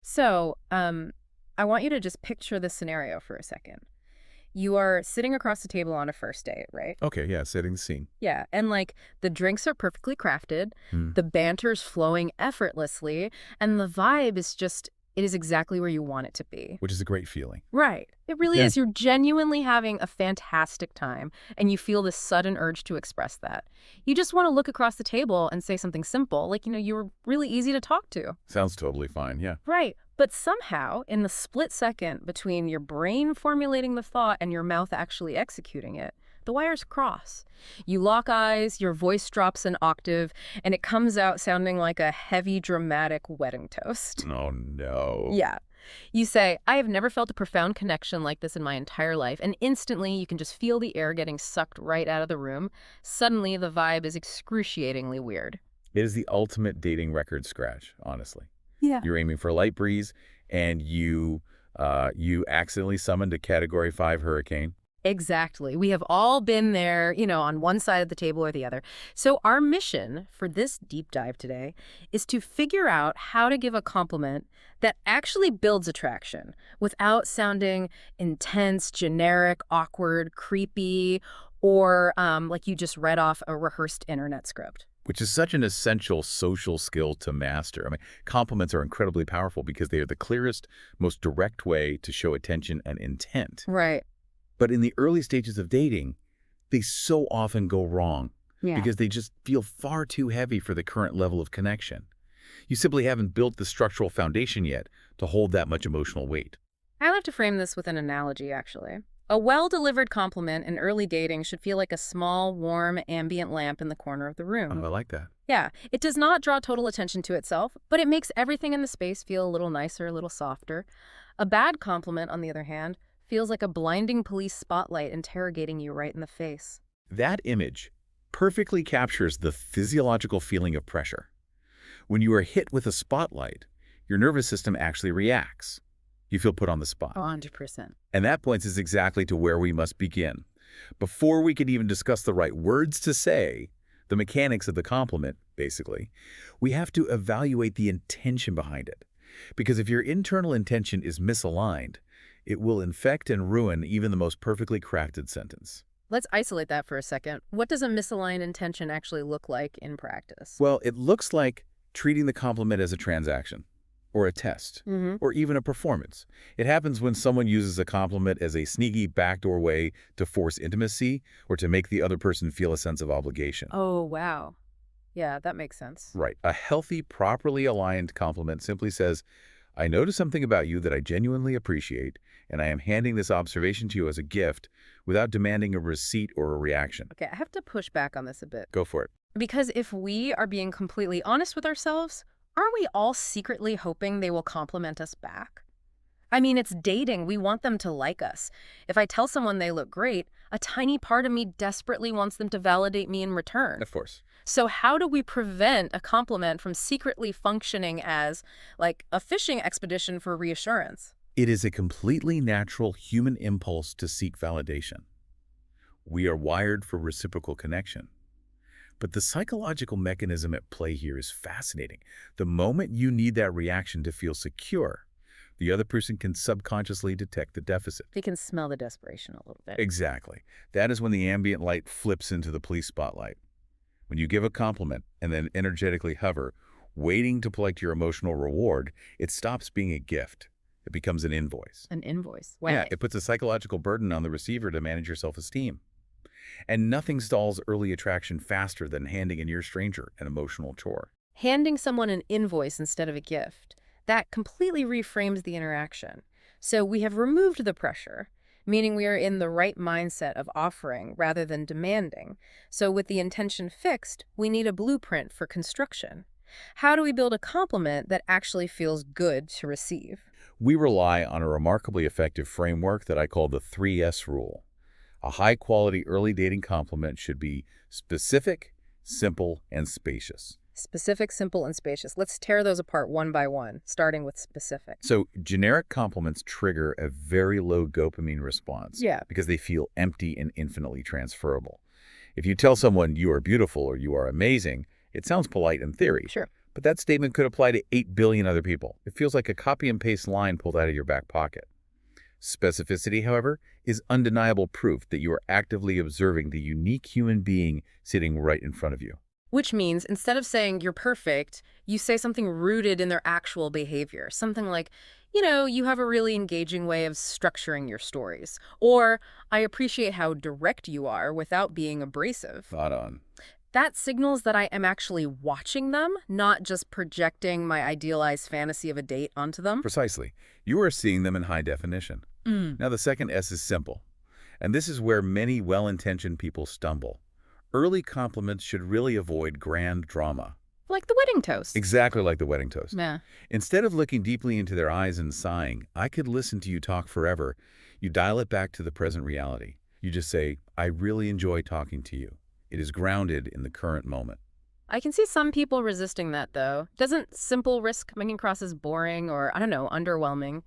So, I want you to just picture this scenario for a second. You are sitting across the table on a first date, right? Okay, yeah, setting the scene. Yeah, and the drinks are perfectly crafted, Hmm. the banter's flowing effortlessly, and the vibe is just, it is exactly where you want it to be. Which is a great feeling. Right. It really Yeah. is. You're genuinely having a fantastic time, and you feel this sudden urge to express that. You just want to look across the table and say something simple, like, you were really easy to talk to. Sounds totally fine, yeah. Right. But somehow, in the split second between your brain formulating the thought and your mouth actually executing it, the wires cross. You lock eyes, your voice drops an octave, and it comes out sounding like a heavy, dramatic wedding toast. Oh, no. Yeah. You say, I have never felt a profound connection like this in my entire life, and instantly you can just feel the air getting sucked right out of the room. Suddenly, the vibe is excruciatingly weird. It is the ultimate dating record scratch, honestly. Yeah. You're aiming for a light breeze, and you accidentally summoned a Category 5 hurricane. Exactly. We have all been there, on one side of the table or the other. So our mission for this deep dive today is to figure out how to give a compliment that actually builds attraction without sounding intense, generic, awkward, creepy, or like you just read off a rehearsed internet script. Which is such an essential social skill to master. I mean, compliments are incredibly powerful because they are the clearest, most direct way to show attention and intent. Right. But in the early stages of dating, they so often go wrong Yeah. because they just feel far too heavy for the current level of connection. You simply haven't built the structural foundation yet to hold that much emotional weight. I like to frame this with an analogy, actually. A well-delivered compliment in early dating should feel like a small, warm, ambient lamp in the corner of the room. Oh, I like that. Yeah, it does not draw total attention to itself, but it makes everything in the space feel a little nicer, a little softer. A bad compliment, on the other hand, feels like a blinding police spotlight interrogating you right in the face. That image perfectly captures the physiological feeling of pressure. When you are hit with a spotlight, your nervous system actually reacts. You feel put on the spot. 100%. And that points us exactly to where we must begin. Before we can even discuss the right words to say, the mechanics of the compliment, basically, we have to evaluate the intention behind it. Because if your internal intention is misaligned, it will infect and ruin even the most perfectly crafted sentence. Let's isolate that for a second. What does a misaligned intention actually look like in practice? Well, it looks like treating the compliment as a transaction, or a test, or even a performance. It happens when someone uses a compliment as a sneaky backdoor way to force intimacy or to make the other person feel a sense of obligation. Oh, wow. Yeah, that makes sense. Right. A healthy, properly aligned compliment simply says, I notice something about you that I genuinely appreciate, and I am handing this observation to you as a gift without demanding a receipt or a reaction. Okay, I have to push back on this a bit. Go for it. Because if we are being completely honest with ourselves, aren't we all secretly hoping they will compliment us back? I mean, it's dating. We want them to like us. If I tell someone they look great, a tiny part of me desperately wants them to validate me in return. Of course. So how do we prevent a compliment from secretly functioning as, like, a fishing expedition for reassurance? It is a completely natural human impulse to seek validation. We are wired for reciprocal connection. But the psychological mechanism at play here is fascinating. The moment you need that reaction to feel secure, the other person can subconsciously detect the deficit. They can smell the desperation a little bit. Exactly. That is when the ambient light flips into the police spotlight. When you give a compliment and then energetically hover, waiting to collect your emotional reward, it stops being a gift. It becomes an invoice. An invoice. Yeah, it puts a psychological burden on the receiver to manage your self-esteem. And nothing stalls early attraction faster than handing a near stranger an emotional chore. Handing someone an invoice instead of a gift, that completely reframes the interaction. So we have removed the pressure, meaning we are in the right mindset of offering rather than demanding. So with the intention fixed, we need a blueprint for construction. How do we build a compliment that actually feels good to receive? We rely on a remarkably effective framework that I call the 3S rule. A high-quality early dating compliment should be specific, simple, and spacious. Specific, simple, and spacious. Let's tear those apart one by one, starting with specific. So generic compliments trigger a very low dopamine response because they feel empty and infinitely transferable. If you tell someone you are beautiful or you are amazing, it sounds polite in theory. Sure. But that statement could apply to 8 billion other people. It feels like a copy and paste line pulled out of your back pocket. Specificity, however, is undeniable proof that you are actively observing the unique human being sitting right in front of you. Which means instead of saying you're perfect, you say something rooted in their actual behavior. Something like, you have a really engaging way of structuring your stories. Or, I appreciate how direct you are without being abrasive. Thought on. That signals that I am actually watching them, not just projecting my idealized fantasy of a date onto them. Precisely. You are seeing them in high definition. Now, the second S is simple. And this is where many well-intentioned people stumble. Early compliments should really avoid grand drama. Like the wedding toast. Exactly like the wedding toast. Yeah. Instead of looking deeply into their eyes and sighing, I could listen to you talk forever, you dial it back to the present reality. You just say, I really enjoy talking to you. It is grounded in the current moment. I can see some people resisting that, though. Doesn't simple risk coming across as boring or, underwhelming?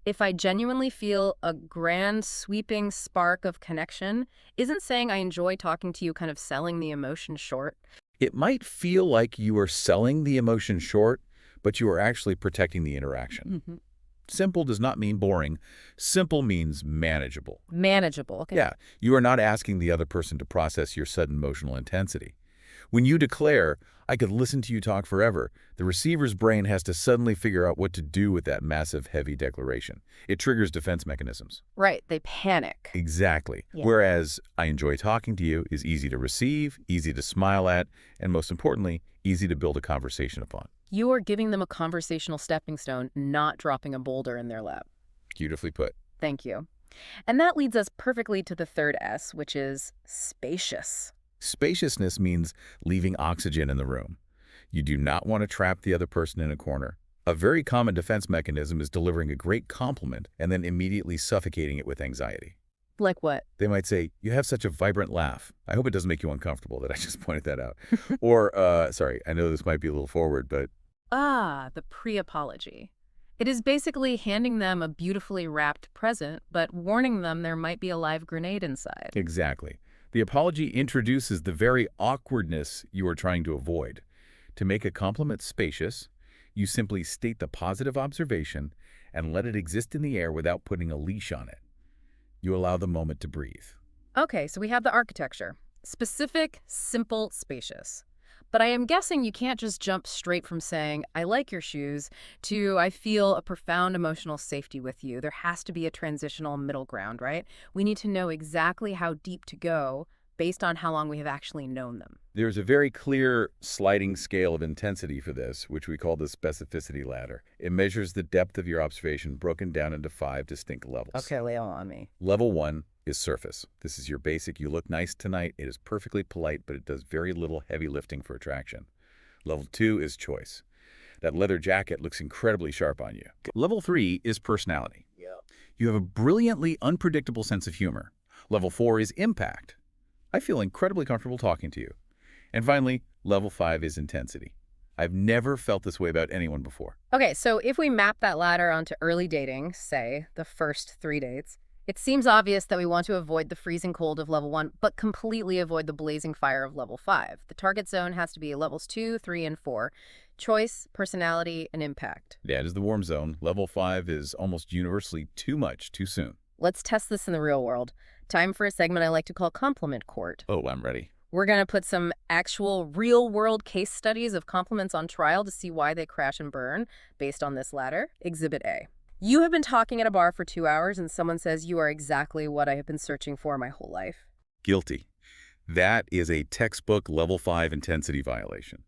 If I genuinely feel a grand, sweeping spark of connection, isn't saying I enjoy talking to you kind of selling the emotion short? It might feel like you are selling the emotion short, but you are actually protecting the interaction. Simple does not mean boring. Simple means manageable. Manageable, okay. Yeah, you are not asking the other person to process your sudden emotional intensity. When you declare, I could listen to you talk forever, the receiver's brain has to suddenly figure out what to do with that massive, heavy declaration. It triggers defense mechanisms. Right, they panic. Exactly. Yeah. Whereas, I enjoy talking to you is easy to receive, easy to smile at, and most importantly, easy to build a conversation upon. You are giving them a conversational stepping stone, not dropping a boulder in their lap. Beautifully put. Thank you. And that leads us perfectly to the third S, which is spacious. Spaciousness means leaving oxygen in the room. You do not want to trap the other person in a corner. A very common defense mechanism is delivering a great compliment and then immediately suffocating it with anxiety. Like what? They might say, you have such a vibrant laugh. I hope it doesn't make you uncomfortable that I just pointed that out. Or, sorry, I know this might be a little forward, but... The pre-apology. It is basically handing them a beautifully wrapped present, but warning them there might be a live grenade inside. Exactly. The apology introduces the very awkwardness you are trying to avoid. To make a compliment spacious, you simply state the positive observation and let it exist in the air without putting a leash on it. You allow the moment to breathe. Okay, so we have the architecture. Specific, simple, spacious. But I am guessing you can't just jump straight from saying, I like your shoes, to I feel a profound emotional safety with you. There has to be a transitional middle ground, right? We need to know exactly how deep to go based on how long we have actually known them. There's a very clear sliding scale of intensity for this, which we call the specificity ladder. It measures the depth of your observation broken down into 5 distinct levels. Okay, lay it on me. Level 1 is surface. This is your basic, you look nice tonight. It is perfectly polite, but it does very little heavy lifting for attraction. Level 2 is choice. That leather jacket looks incredibly sharp on you. Level 3 is personality. You have a brilliantly unpredictable sense of humor. Level 4 is impact. I feel incredibly comfortable talking to you. And finally, level 5 is intensity. I've never felt this way about anyone before. Okay, so if we map that ladder onto early dating, say the first 3 dates, it seems obvious that we want to avoid the freezing cold of level 1, but completely avoid the blazing fire of level 5. The target zone has to be levels 2, 3, and 4. Choice, personality, and impact. That is the warm zone. Level 5 is almost universally too much, too soon. Let's test this in the real world. Time for a segment I like to call Compliment Court. Oh, I'm ready. We're going to put some actual real-world case studies of compliments on trial to see why they crash and burn based on this ladder. Exhibit A. You have been talking at a bar for 2 hours and someone says you are exactly what I have been searching for my whole life. Guilty. That is a textbook level 5 intensity violation.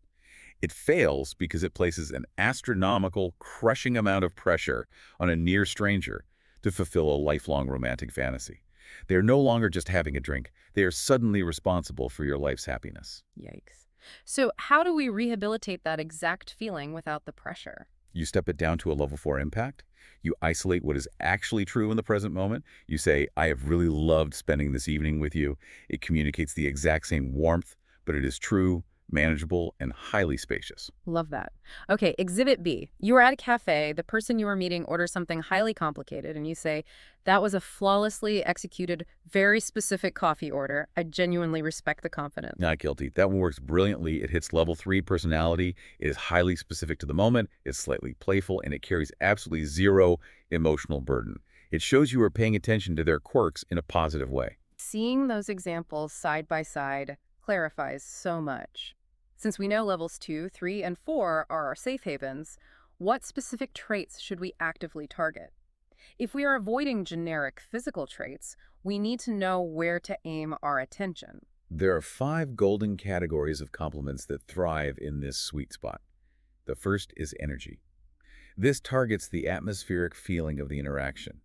It fails because it places an astronomical, crushing amount of pressure on a near stranger to fulfill a lifelong romantic fantasy. They are no longer just having a drink. They are suddenly responsible for your life's happiness. Yikes. So how do we rehabilitate that exact feeling without the pressure? You step it down to a level 4 impact. You isolate what is actually true in the present moment. You say, I have really loved spending this evening with you. It communicates the exact same warmth, but it is true, manageable, and highly spacious. Love that. Okay, exhibit B. You are at a cafe, the person you are meeting orders something highly complicated, and you say, that was a flawlessly executed, very specific coffee order. I genuinely respect the confidence. Not guilty. That one works brilliantly. It hits level 3 personality. It is highly specific to the moment. It's slightly playful, and it carries absolutely zero emotional burden. It shows you are paying attention to their quirks in a positive way. Seeing those examples side by side clarifies so much. Since we know levels 2, 3, and 4 are our safe havens, what specific traits should we actively target? If we are avoiding generic physical traits, we need to know where to aim our attention. There are 5 golden categories of compliments that thrive in this sweet spot. The first is energy. This targets the atmospheric feeling of the interaction.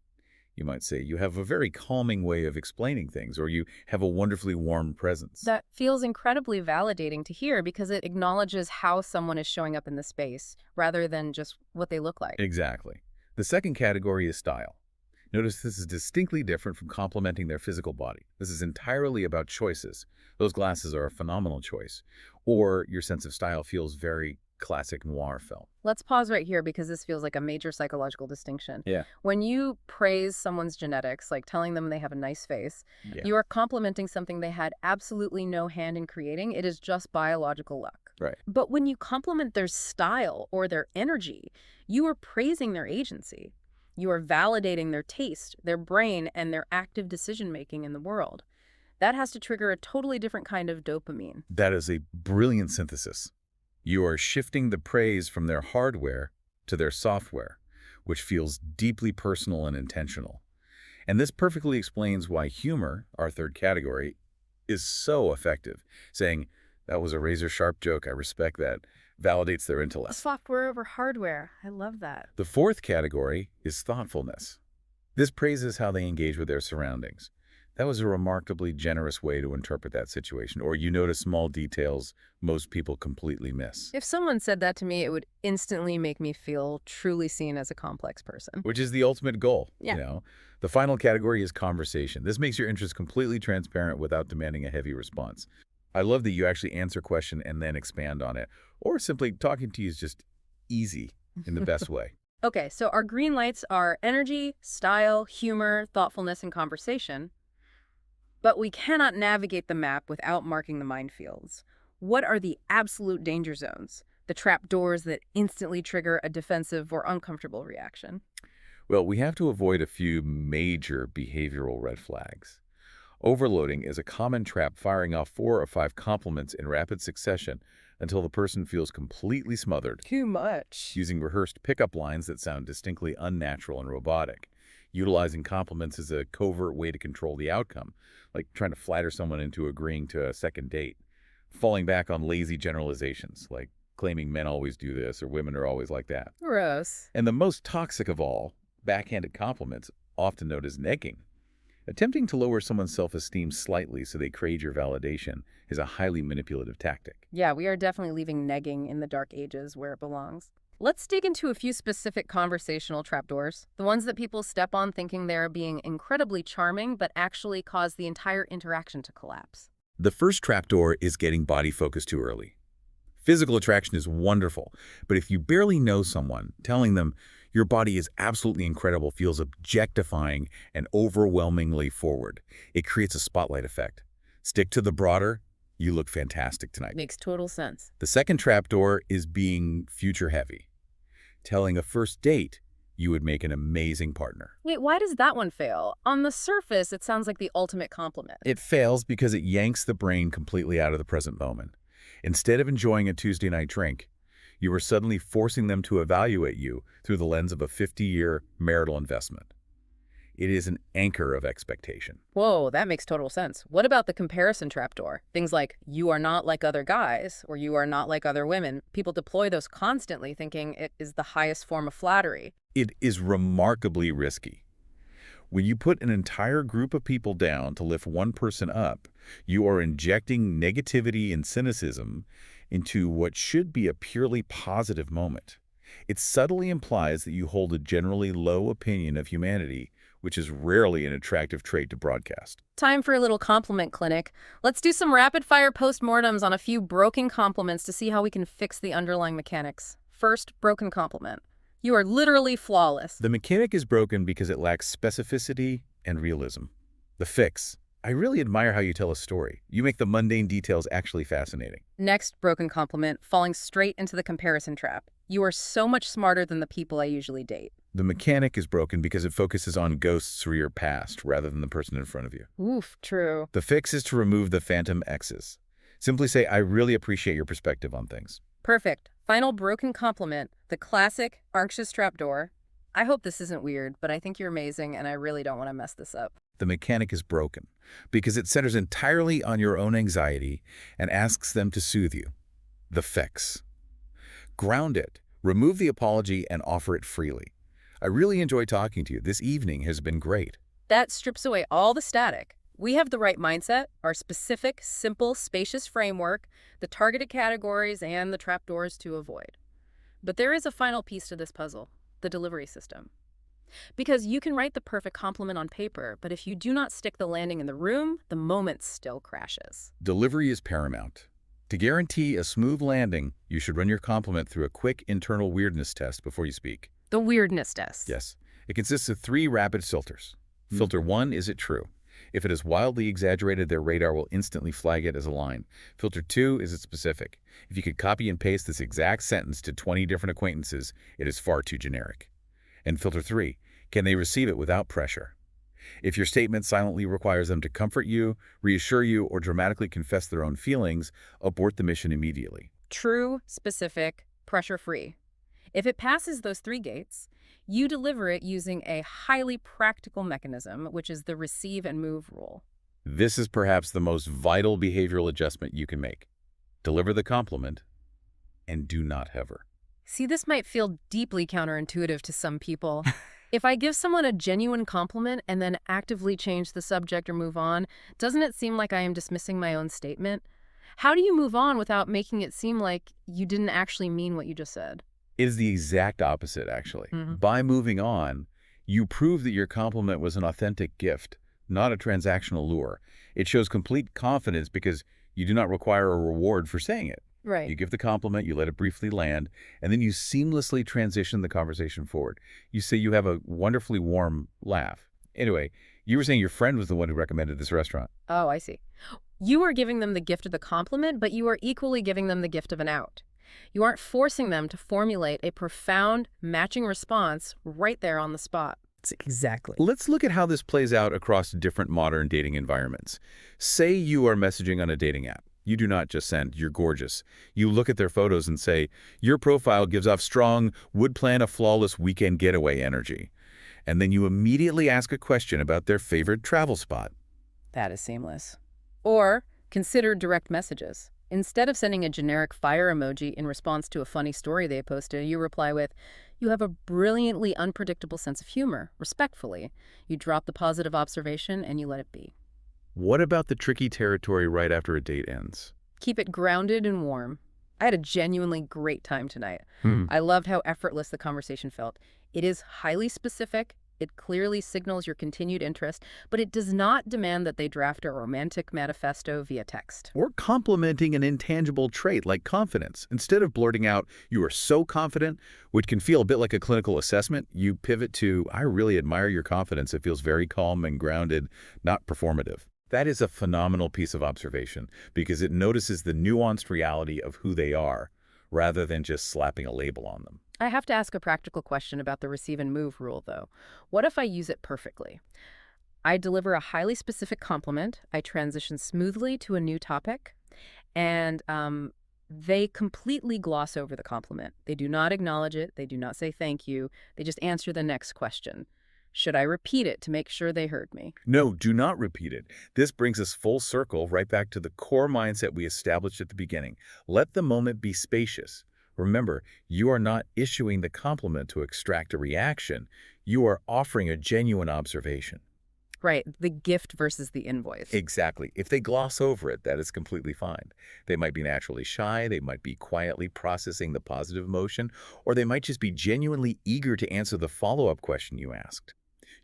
You might say, you have a very calming way of explaining things, or you have a wonderfully warm presence. That feels incredibly validating to hear because it acknowledges how someone is showing up in the space, rather than just what they look like. Exactly. The second category is style. Notice this is distinctly different from complimenting their physical body. This is entirely about choices. Those glasses are a phenomenal choice. Or your sense of style feels very classic noir film. Let's pause right here because this feels like a major psychological distinction. Yeah. When you praise someone's genetics, like telling them they have a nice face, Yeah. you are complimenting something they had absolutely no hand in creating. It is just biological luck. Right. But when you compliment their style or their energy, you are praising their agency. You are validating their taste, their brain, and their active decision-making in the world. That has to trigger a totally different kind of dopamine. That is a brilliant synthesis. You are shifting the praise from their hardware to their software, which feels deeply personal and intentional. And this perfectly explains why humor, our third category, is so effective. Saying, that was a razor-sharp joke, I respect that, validates their intellect. Software over hardware. I love that. The fourth category is thoughtfulness. This praises how they engage with their surroundings. That was a remarkably generous way to interpret that situation, or you notice small details most people completely miss. If someone said that to me, it would instantly make me feel truly seen as a complex person. Which is the ultimate goal, Yeah. you know? The final category is conversation. This makes your interest completely transparent without demanding a heavy response. I love that you actually answer a question and then expand on it. Or simply talking to you is just easy in the best way. Okay, so our green lights are energy, style, humor, thoughtfulness, and conversation. But we cannot navigate the map without marking the minefields. What are the absolute danger zones? The trap doors that instantly trigger a defensive or uncomfortable reaction? Well, we have to avoid a few major behavioral red flags. Overloading is a common trap, firing off 4 or 5 compliments in rapid succession until the person feels completely smothered. Too much. Using rehearsed pickup lines that sound distinctly unnatural and robotic. Utilizing compliments as a covert way to control the outcome, like trying to flatter someone into agreeing to a second date. Falling back on lazy generalizations, like claiming men always do this or women are always like that. Gross. And the most toxic of all, backhanded compliments, often known as negging. Attempting to lower someone's self-esteem slightly so they crave your validation is a highly manipulative tactic. Yeah, we are definitely leaving negging in the dark ages where it belongs. Let's dig into a few specific conversational trapdoors, the ones that people step on thinking they're being incredibly charming but actually cause the entire interaction to collapse. The first trapdoor is getting body focused too early. Physical attraction is wonderful, but if you barely know someone, telling them your body is absolutely incredible feels objectifying and overwhelmingly forward. It creates a spotlight effect. Stick to the broader, you look fantastic tonight. Makes total sense. The second trapdoor is being future heavy. Telling a first date you would make an amazing partner. Wait, why does that one fail? On the surface, it sounds like the ultimate compliment. It fails because it yanks the brain completely out of the present moment. Instead of enjoying a Tuesday night drink, you are suddenly forcing them to evaluate you through the lens of a 50-year marital investment. It is an anchor of expectation. Whoa, that makes total sense. What about the comparison trapdoor? Things like, you are not like other guys, or you are not like other women. People deploy those constantly, thinking it is the highest form of flattery. It is remarkably risky. When you put an entire group of people down to lift one person up, you are injecting negativity and cynicism into what should be a purely positive moment. It subtly implies that you hold a generally low opinion of humanity which is rarely an attractive trait to broadcast. Time for a little compliment clinic. Let's do some rapid-fire postmortems on a few broken compliments to see how we can fix the underlying mechanics. First, broken compliment. You are literally flawless. The mechanic is broken because it lacks specificity and realism. The fix. I really admire how you tell a story. You make the mundane details actually fascinating. Next, broken compliment, falling straight into the comparison trap. You are so much smarter than the people I usually date. The mechanic is broken because it focuses on ghosts or your past rather than the person in front of you. Oof, true. The fix is to remove the phantom X's. Simply say, I really appreciate your perspective on things. Perfect. Final broken compliment, the classic anxious trapdoor. I hope this isn't weird, but I think you're amazing and I really don't want to mess this up. The mechanic is broken because it centers entirely on your own anxiety and asks them to soothe you. The fix. Ground it, remove the apology, and offer it freely. I really enjoy talking to you. This evening has been great. That strips away all the static. We have the right mindset, our specific, simple, spacious framework, the targeted categories, and the trapdoors to avoid. But there is a final piece to this puzzle, the delivery system. Because you can write the perfect compliment on paper, but if you do not stick the landing in the room, the moment still crashes. Delivery is paramount. To guarantee a smooth landing, you should run your compliment through a quick internal weirdness test before you speak. The weirdness test. Yes. It consists of 3 rapid filters. Filter 1, is it true? If it is wildly exaggerated, their radar will instantly flag it as a line. Filter 2, is it specific? If you could copy and paste this exact sentence to 20 different acquaintances, it is far too generic. And filter 3, can they receive it without pressure? If your statement silently requires them to comfort you, reassure you, or dramatically confess their own feelings, abort the mission immediately. True, specific, pressure-free. If it passes those 3 gates, you deliver it using a highly practical mechanism, which is the receive and move rule. This is perhaps the most vital behavioral adjustment you can make. Deliver the compliment and do not hover. See, this might feel deeply counterintuitive to some people. If I give someone a genuine compliment and then actively change the subject or move on, doesn't it seem like I am dismissing my own statement? How do you move on without making it seem like you didn't actually mean what you just said? It is the exact opposite, actually. By moving on, you prove that your compliment was an authentic gift, not a transactional lure. It shows complete confidence because you do not require a reward for saying it. Right. You give the compliment, you let it briefly land, and then you seamlessly transition the conversation forward. You say you have a wonderfully warm laugh. Anyway, you were saying your friend was the one who recommended this restaurant. Oh, I see. You are giving them the gift of the compliment, but you are equally giving them the gift of an out. You aren't forcing them to formulate a profound, matching response right there on the spot. Exactly. Let's look at how this plays out across different modern dating environments. Say you are messaging on a dating app. You do not just send, "You're gorgeous." You look at their photos and say, "Your profile gives off strong, would plan a flawless weekend getaway energy." And then you immediately ask a question about their favorite travel spot. That is seamless. Or consider direct messages. Instead of sending a generic fire emoji in response to a funny story they posted, you reply with, "You have a brilliantly unpredictable sense of humor," respectfully. You drop the positive observation and you let it be. What about the tricky territory right after a date ends? Keep it grounded and warm. I had a genuinely great time tonight. I loved how effortless the conversation felt. It is highly specific. It clearly signals your continued interest, but it does not demand that they draft a romantic manifesto via text. Or complimenting an intangible trait like confidence. Instead of blurting out, "You are so confident," which can feel a bit like a clinical assessment, you pivot to, "I really admire your confidence. It feels very calm and grounded, not performative." That is a phenomenal piece of observation because it notices the nuanced reality of who they are rather than just slapping a label on them. I have to ask a practical question about the receive and move rule, though. What if I use it perfectly? I deliver a highly specific compliment, I transition smoothly to a new topic, and they completely gloss over the compliment. They do not acknowledge it, they do not say thank you, they just answer the next question. Should I repeat it to make sure they heard me? No, do not repeat it. This brings us full circle right back to the core mindset we established at the beginning. Let the moment be spacious. Remember, you are not issuing the compliment to extract a reaction. You are offering a genuine observation. Right, the gift versus the invoice. Exactly. If they gloss over it, that is completely fine. They might be naturally shy, they might be quietly processing the positive emotion, or they might just be genuinely eager to answer the follow-up question you asked.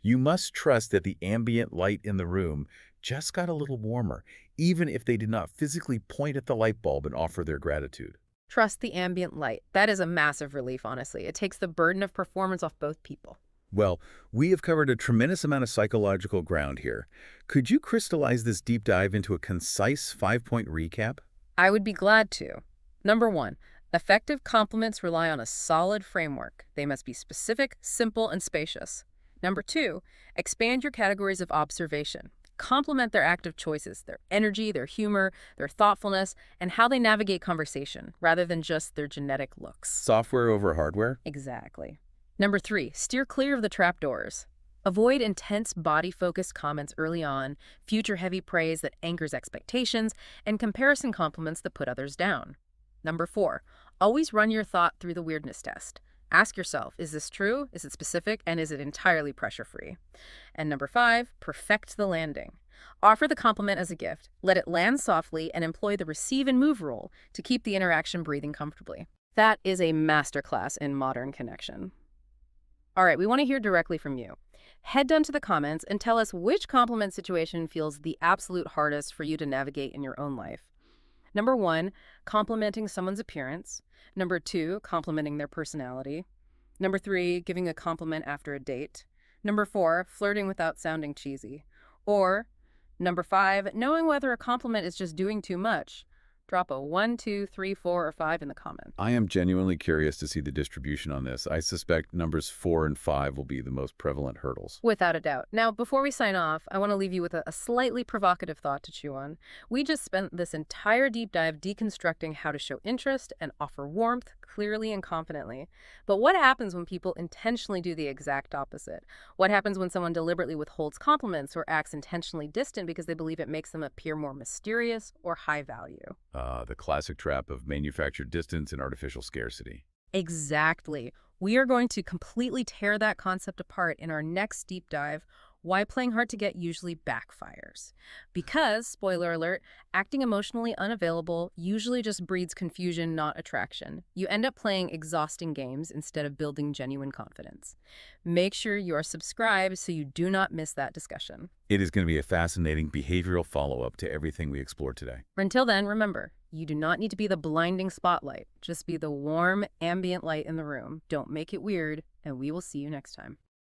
You must trust that the ambient light in the room just got a little warmer, even if they did not physically point at the light bulb and offer their gratitude. Trust the ambient light. That is a massive relief, honestly. It takes the burden of performance off both people. Well, we have covered a tremendous amount of psychological ground here. Could you crystallize this deep dive into a concise 5-point recap? I would be glad to. Number one, effective compliments rely on a solid framework. They must be specific, simple, and spacious. Number two, expand your categories of observation. Compliment their active choices, their energy, their humor, their thoughtfulness, and how they navigate conversation, rather than just their genetic looks. Software over hardware? Exactly. Number three, steer clear of the trapdoors. Avoid intense body-focused comments early on, future-heavy praise that anchors expectations, and comparison compliments that put others down. Number four, always run your thought through the weirdness test. Ask yourself, is this true? Is it specific? And is it entirely pressure-free? And number five, perfect the landing. Offer the compliment as a gift, let it land softly, and employ the receive and move rule to keep the interaction breathing comfortably. That is a masterclass in modern connection. All right, we want to hear directly from you. Head down to the comments and tell us which compliment situation feels the absolute hardest for you to navigate in your own life. Number one, complimenting someone's appearance. Number two, complimenting their personality. Number three, giving a compliment after a date. Number four, flirting without sounding cheesy. Or number five, knowing whether a compliment is just doing too much. Drop a 1, 2, 3, 4, or 5 in the comments. I am genuinely curious to see the distribution on this. I suspect numbers 4 and 5 will be the most prevalent hurdles. Without a doubt. Now, before we sign off, I want to leave you with a slightly provocative thought to chew on. We just spent this entire deep dive deconstructing how to show interest and offer warmth clearly and confidently. But what happens when people intentionally do the exact opposite? What happens when someone deliberately withholds compliments or acts intentionally distant because they believe it makes them appear more mysterious or high value? The classic trap of manufactured distance and artificial scarcity. Exactly. We are going to completely tear that concept apart in our next deep dive, Why Playing Hard to Get Usually Backfires. Because, spoiler alert, acting emotionally unavailable usually just breeds confusion, not attraction. You end up playing exhausting games instead of building genuine confidence. Make sure you are subscribed so you do not miss that discussion. It is going to be a fascinating behavioral follow-up to everything we explored today. Until then, remember, you do not need to be the blinding spotlight. Just be the warm, ambient light in the room. Don't make it weird, and we will see you next time.